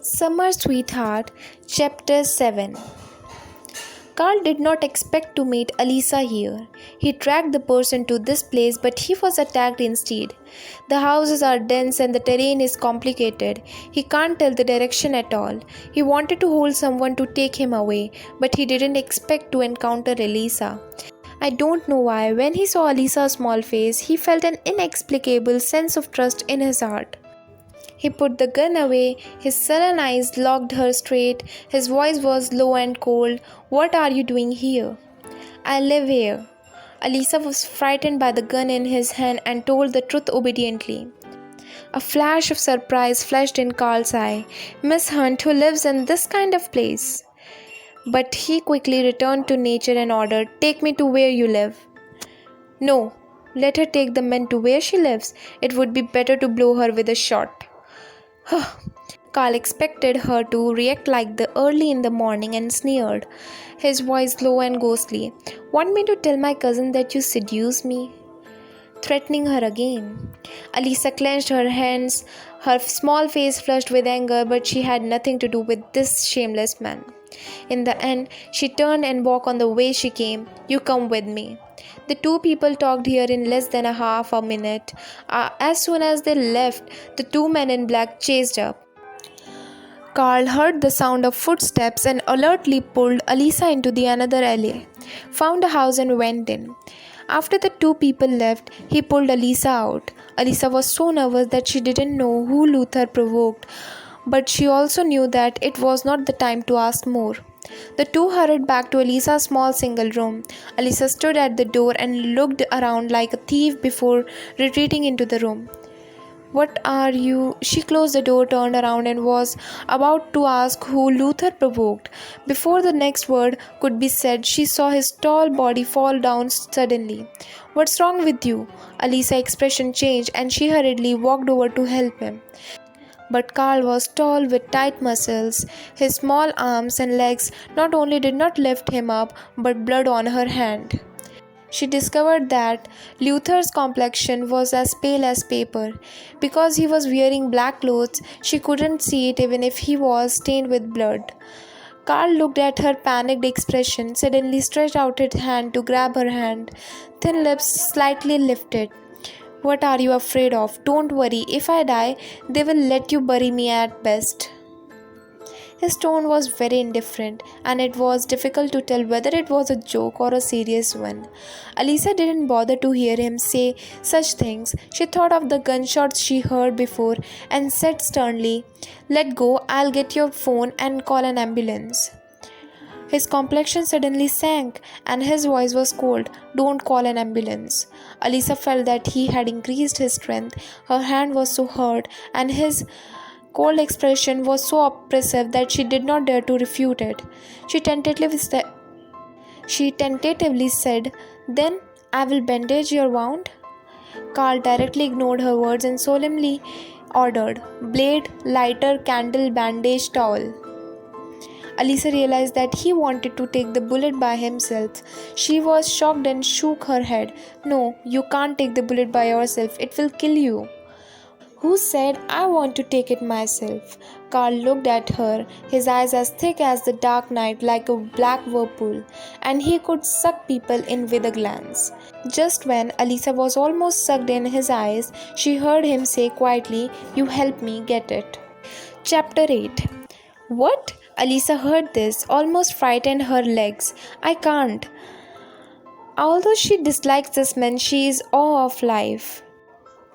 Summer Sweetheart, Chapter 7. Carl did not expect to meet Alisa here. He tracked the person to this place, but he was attacked instead. The houses are dense and the terrain is complicated. He can't tell the direction at all. He wanted to hold someone to take him away, but he didn't expect to encounter Alisa. I don't know why, when he saw Alisa's small face, he felt an inexplicable sense of trust in his heart. He put the gun away, his sullen eyes looked her straight, his voice was low and cold. What are you doing here? I live here. Alisa was frightened by the gun in his hand and told the truth obediently. A flash of surprise flashed in Carl's eye. Miss Hunt, who lives in this kind of place. But he quickly returned to nature and ordered, Take me to where you live. No, let her take the men to where she lives. It would be better to blow her with a shot. Carl expected her to react like the early in the morning and sneered, his voice low and ghostly. Want me to tell my cousin that you seduce me? Threatening her again. Alisa clenched her hands, her small face flushed with anger, but she had nothing to do with this shameless man. In the end, she turned and walked on the way she came. You come with me. The two people talked here in less than a half a minute. As soon as they left, the two men in black chased up. Carl heard the sound of footsteps and alertly pulled Alisa into the another alley, found a house and went in. After the two people left, he pulled Alisa out. Alisa was so nervous that she didn't know who Luther provoked, but she also knew that it was not the time to ask more. The two hurried back to Alisa's small single room. Alisa stood at the door and looked around like a thief before retreating into the room. What are you? She closed the door, turned around, and was about to ask who Luther provoked. Before the next word could be said, she saw his tall body fall down suddenly. What's wrong with you? Alisa's expression changed, and she hurriedly walked over to help him. But Carl was tall with tight muscles. His small arms and legs not only did not lift him up, but blood on her hand. She discovered that Luther's complexion was as pale as paper. Because he was wearing black clothes, she couldn't see it even if he was stained with blood. Carl looked at her panicked expression, suddenly stretched out his hand to grab her hand, thin lips slightly lifted. What are you afraid of? Don't worry, if I die, they will let you bury me at best. His tone was very indifferent, and it was difficult to tell whether it was a joke or a serious one. Alisa didn't bother to hear him say such things. She thought of the gunshots she heard before and said sternly, Let go, I'll get your phone and call an ambulance. His complexion suddenly sank, and his voice was cold. Don't call an ambulance. Alisa felt that he had increased his strength. Her hand was so hurt, and his cold expression was so oppressive that she did not dare to refute it. She tentatively said, Then I will bandage your wound. Carl directly ignored her words and solemnly ordered, Blade, lighter, candle, bandage, towel. Alisa realized that he wanted to take the bullet by himself. She was shocked and shook her head. No, you can't take the bullet by yourself. It will kill you. Who said I want to take it myself? Carl looked at her, his eyes as thick as the dark night like a black whirlpool, and he could suck people in with a glance. Just when Alisa was almost sucked in his eyes, she heard him say quietly, You help me get it. Chapter 8. What? Alisa heard this, almost frightened her legs. I can't. Although she dislikes this man, she is awe of life.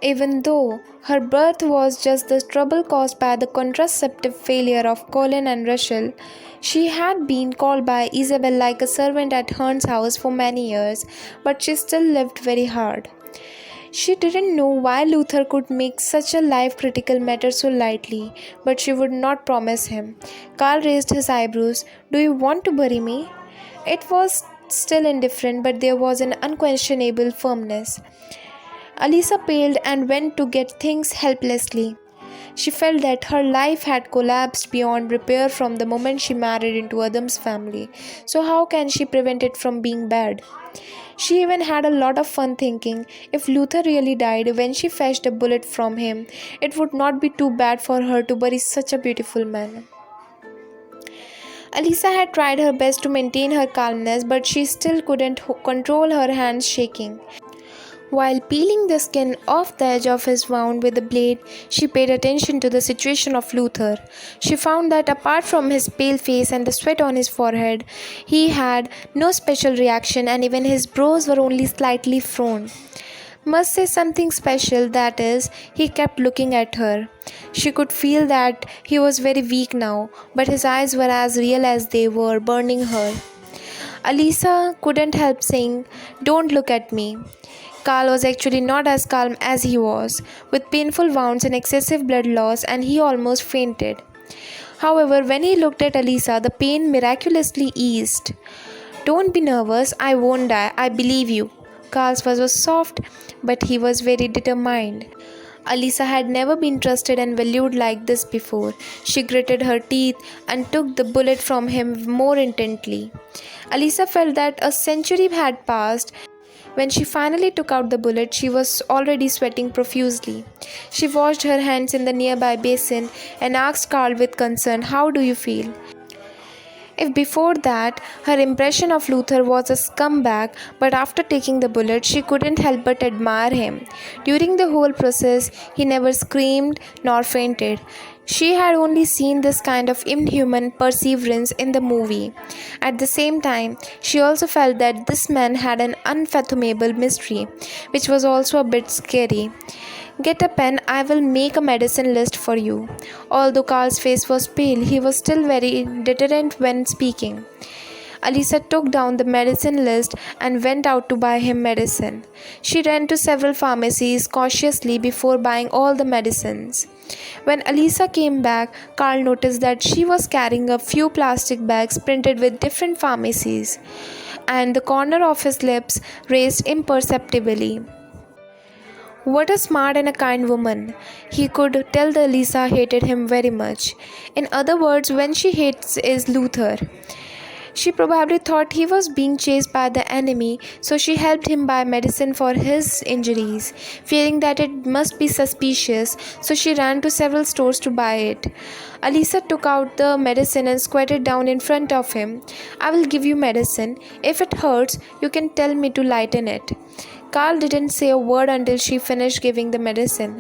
Even though her birth was just the trouble caused by the contraceptive failure of Colin and Rachel, she had been called by Isabel like a servant at Hearn's house for many years, but she still lived very hard. She didn't know why Luther could make such a life-critical matter so lightly, but she would not promise him. Carl raised his eyebrows. Do you want to bury me? It was still indifferent, but there was an unquestionable firmness. Alisa paled and went to get things helplessly. She felt that her life had collapsed beyond repair from the moment she married into Adam's family. So how can she prevent it from being bad? She even had a lot of fun thinking if Luther really died when she fetched a bullet from him, it would not be too bad for her to bury such a beautiful man. Alisa had tried her best to maintain her calmness, but she still couldn't control her hands shaking. While peeling the skin off the edge of his wound with the blade, she paid attention to the situation of Luther. She found that apart from his pale face and the sweat on his forehead, he had no special reaction and even his brows were only slightly frowned. Must say something special, that is, he kept looking at her. She could feel that he was very weak now, but his eyes were as real as they were burning her. Alisa couldn't help saying, "Don't look at me." Carl was actually not as calm as he was, with painful wounds and excessive blood loss, and he almost fainted. However, when he looked at Alisa, the pain miraculously eased. "Don't be nervous, I won't die, I believe you." Carl's voice was soft, but he was very determined. Alisa had never been trusted and valued like this before. She gritted her teeth and took the bullet from him more intently. Alisa felt that a century had passed. When she finally took out the bullet, she was already sweating profusely. She washed her hands in the nearby basin and asked Carl with concern, "How do you feel?" If before that her impression of Luther was a scumbag, but after taking the bullet she couldn't help but admire him. During the whole process he never screamed nor fainted. She had only seen this kind of inhuman perseverance in the movie. At the same time, she also felt that this man had an unfathomable mystery, which was also a bit scary. "Get a pen, I will make a medicine list for you." Although Carl's face was pale, he was still very deterrent when speaking. Alisa took down the medicine list and went out to buy him medicine. She ran to several pharmacies cautiously before buying all the medicines. When Alisa came back, Carl noticed that she was carrying a few plastic bags printed with different pharmacies, and the corner of his lips raised imperceptibly. What a smart and a kind woman. He could tell that Lisa hated him very much. In other words, when she hates is Luther. She probably thought he was being chased by the enemy, so she helped him buy medicine for his injuries. Fearing that it must be suspicious, so she ran to several stores to buy it. Alisa took out the medicine and squatted down in front of him. "I will give you medicine. If it hurts, you can tell me to lighten it." Carl didn't say a word until she finished giving the medicine.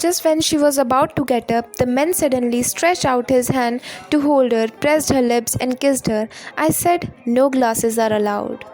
Just when she was about to get up, the man suddenly stretched out his hand to hold her, pressed her lips, and kissed her. "I said, no glasses are allowed."